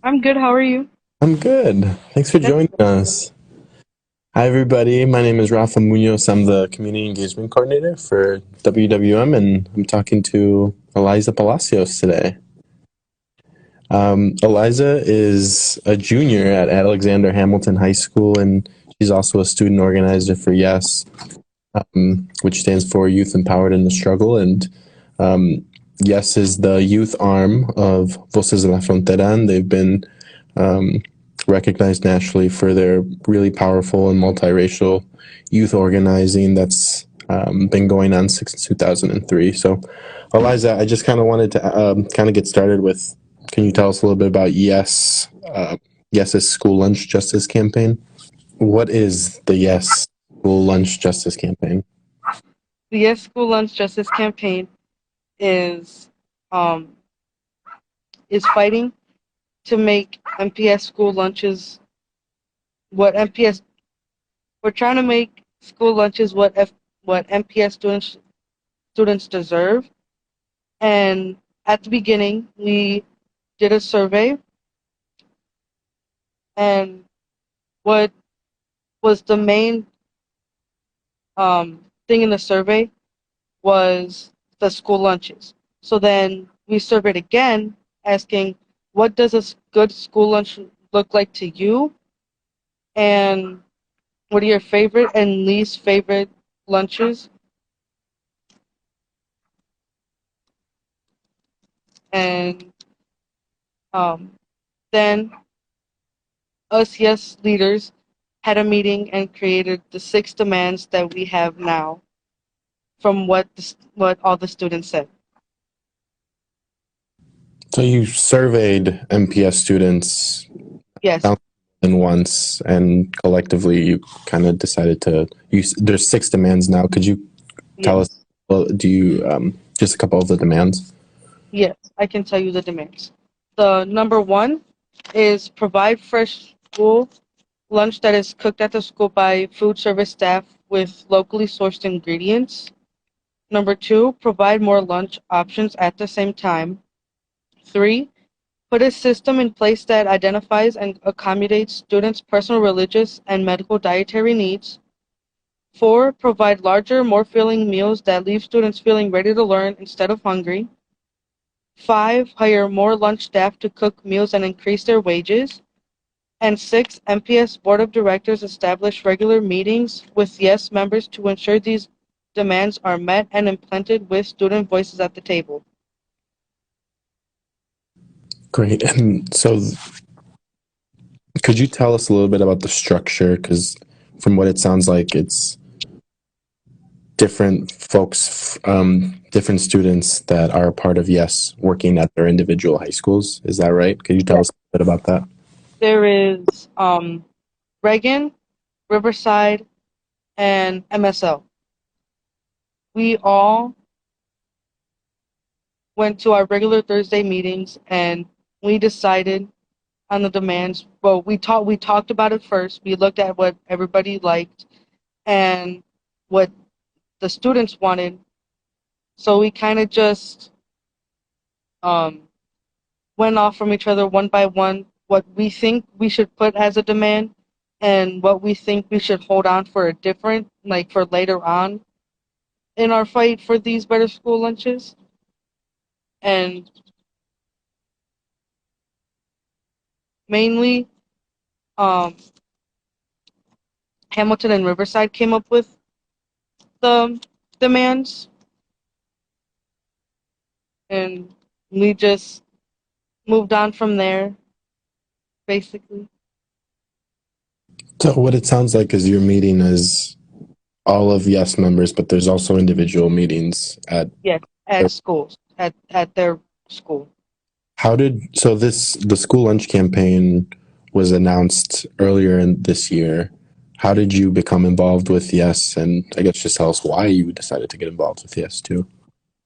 I'm good. How are you? I'm good. Thanks for That's joining us. Hi, everybody. My name is Rafa Munoz. I'm the Community Engagement Coordinator for WWM, and I'm talking to Eliza Palacios today. Eliza is a junior at Alexander Hamilton High School, and she's also a student organizer for YES, which stands for Youth Empowered in the Struggle. And YES is the youth arm of Voces de la Frontera, and they've been recognized nationally for their really powerful and multiracial youth organizing that's been going on since 2003. So, Eliza, I just kind of wanted to kind of get started with, can you tell us a little bit about YES's School Lunch Justice Campaign? What is the YES School Lunch Justice Campaign? the Yes School Lunch Justice Campaign is um is fighting to make MPS school lunches what MPS we're trying to make school lunches what MPS students deserve. And at the beginning, we did a survey, and what was the main thing in the survey was the school lunches. So then we surveyed again, asking, what does a good school lunch look like to you? And what are your favorite and least favorite lunches? And um, then us Yes leaders had a meeting and created the 6 demands that we have now from what all the students said. So you surveyed MPS students Yes, more than once, and collectively you kind of decided to. There's 6 demands now. Could you tell us? yes, Well, do you just a couple of the demands? yes, I can tell you the demands. The number one is provide fresh school lunch that is cooked at the school by food service staff with locally sourced ingredients. Number two, provide more lunch options at the same time. Three, put a system in place that identifies and accommodates students' personal religious and medical dietary needs. Four, provide larger, more filling meals that leave students feeling ready to learn instead of hungry. Five, hire more lunch staff to cook meals and increase their wages. And six, MPS Board of Directors establish regular meetings with YES members to ensure these demands are met and implemented with student voices at the table. Great. And so, could you tell us a little bit about the structure? Because from what it sounds like, it's different folks, different students that are a part of YES working at their individual high schools. Is that right? Could you tell Yes. us a bit about that? There is Reagan, Riverside, and MSL. We all went to our regular Thursday meetings and we decided on the demands. Well, we talked about it first. We looked at what everybody liked and what the students wanted. So we kind of just um, went off from each other one by one what we think we should put as a demand and what we think we should hold on for a different, like for later on in our fight for these better school lunches. And mainly, um, Hamilton and Riverside came up with the demands, and we just moved on from there, basically. So, what it sounds like is your meeting is all of YES members, but there's also individual meetings at. Yes, at schools, at their school. How did so this the school lunch campaign was announced earlier in this year? How did you become involved with Yes? And I guess just tell us why you decided to get involved with Yes too.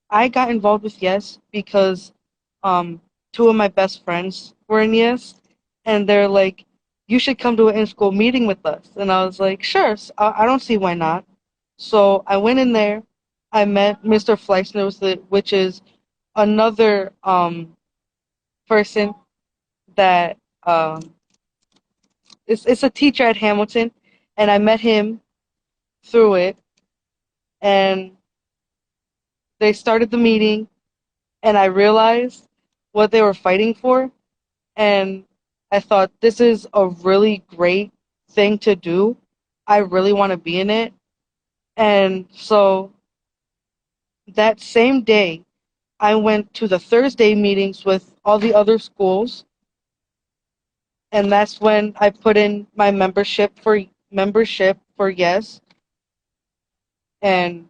I got involved with Yes because um, two of my best friends were in Yes, and they're like, "You should come to an in-school meeting with us." And I was like, "Sure, I don't see why not." So I went in there. I met Mr. Fleischner, which is another person that Um, it's a teacher at Hamilton, and I met him through it. And they started the meeting, and I realized what they were fighting for, and I thought this is a really great thing to do. I really want to be in it, and so that same day, I went to the Thursday meetings with all the other schools, and that's when I put in my membership for Yes, and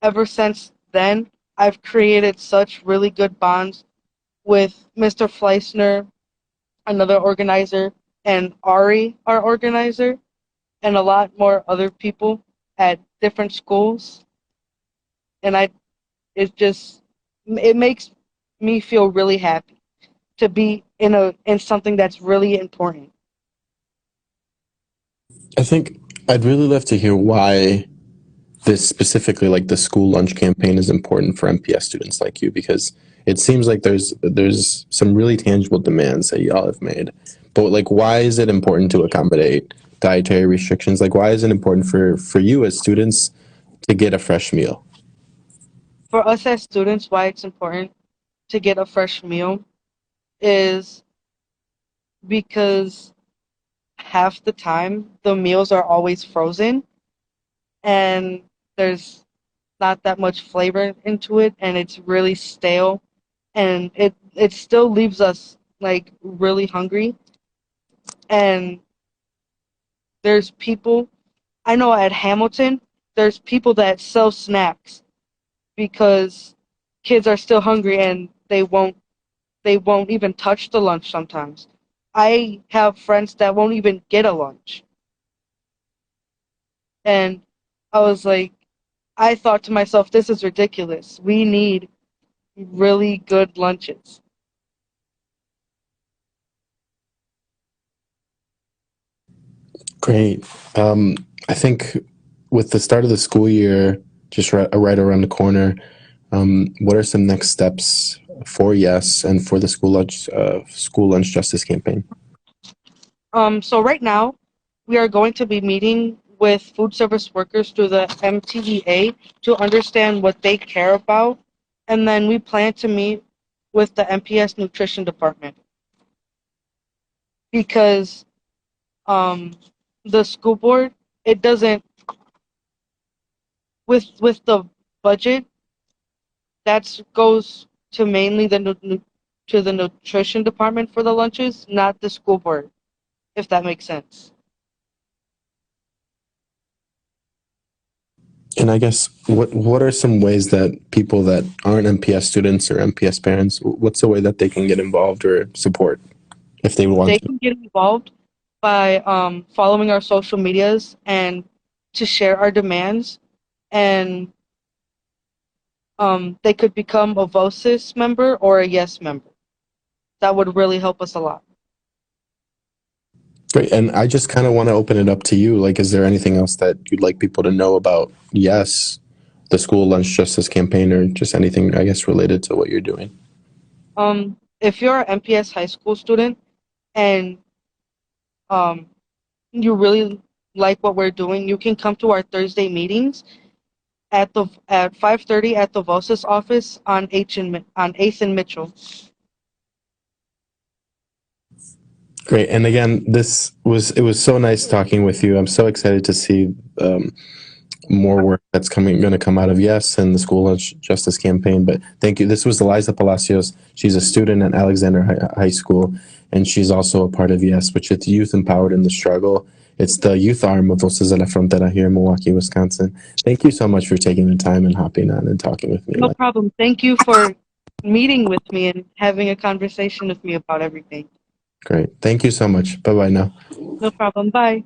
ever since then, I've created such really good bonds with Mr. Fleissner, another organizer, and Ari, our organizer, and a lot more other people at different schools. And it makes me feel really happy to be in something that's really important. I think I'd really love to hear why this specifically, like the school lunch campaign, is important for MPS students like you, because it seems like there's some really tangible demands that y'all have made. But like, why is it important to accommodate dietary restrictions? Like, why is it important for you as students to get a fresh meal? For us as students, why it's important to get a fresh meal is because half the time the meals are always frozen and there's not that much flavor into it, and it's really stale, and it still leaves us like really hungry. And there's people I know at Hamilton, there's people that sell snacks because kids are still hungry and they won't even touch the lunch sometimes. I have friends that won't even get a lunch. And I was like, I thought to myself, this is ridiculous. We need really good lunches. Great. I think with the start of the school year just right around the corner, what are some next steps for Yes and for the school lunch justice campaign? So right now, we are going to be meeting with food service workers through the MTEA to understand what they care about, and then we plan to meet with the MPS nutrition department because um, the school board, it doesn't, with the budget that goes to mainly to the nutrition department for the lunches, not the school board, if that makes sense. And I guess what are some ways that people that aren't MPS students or MPS parents, what's a way that they can get involved or support if they want They to? can get involved by following our social medias and to share our demands, and they could become a VOSIS member or a Yes member. That would really help us a lot. Great. And I just kind of want to open it up to you. Like, is there anything else that you'd like people to know about Yes, the school lunch justice campaign, or just anything, I guess, related to what you're doing? If you're an MPS high school student and um, you really like what we're doing, you can come to our Thursday meetings at 5:30 at the VOSIS office on 8th and Mitchell. Great. And again, it was so nice talking with you. I'm so excited to see more work that's going to come out of Yes and the school lunch justice campaign. But thank you. This was Eliza Palacios. She's a student at Alexander High School, and she's also a part of Yes, which is Youth Empowered in the Struggle. It's the youth arm of Voces de la Frontera here in Milwaukee, Wisconsin. Thank you so much for taking the time and hopping on and talking with me. No problem. Thank you for meeting with me and having a conversation with me about everything. Great. Thank you so much. Bye bye now. No problem. Bye.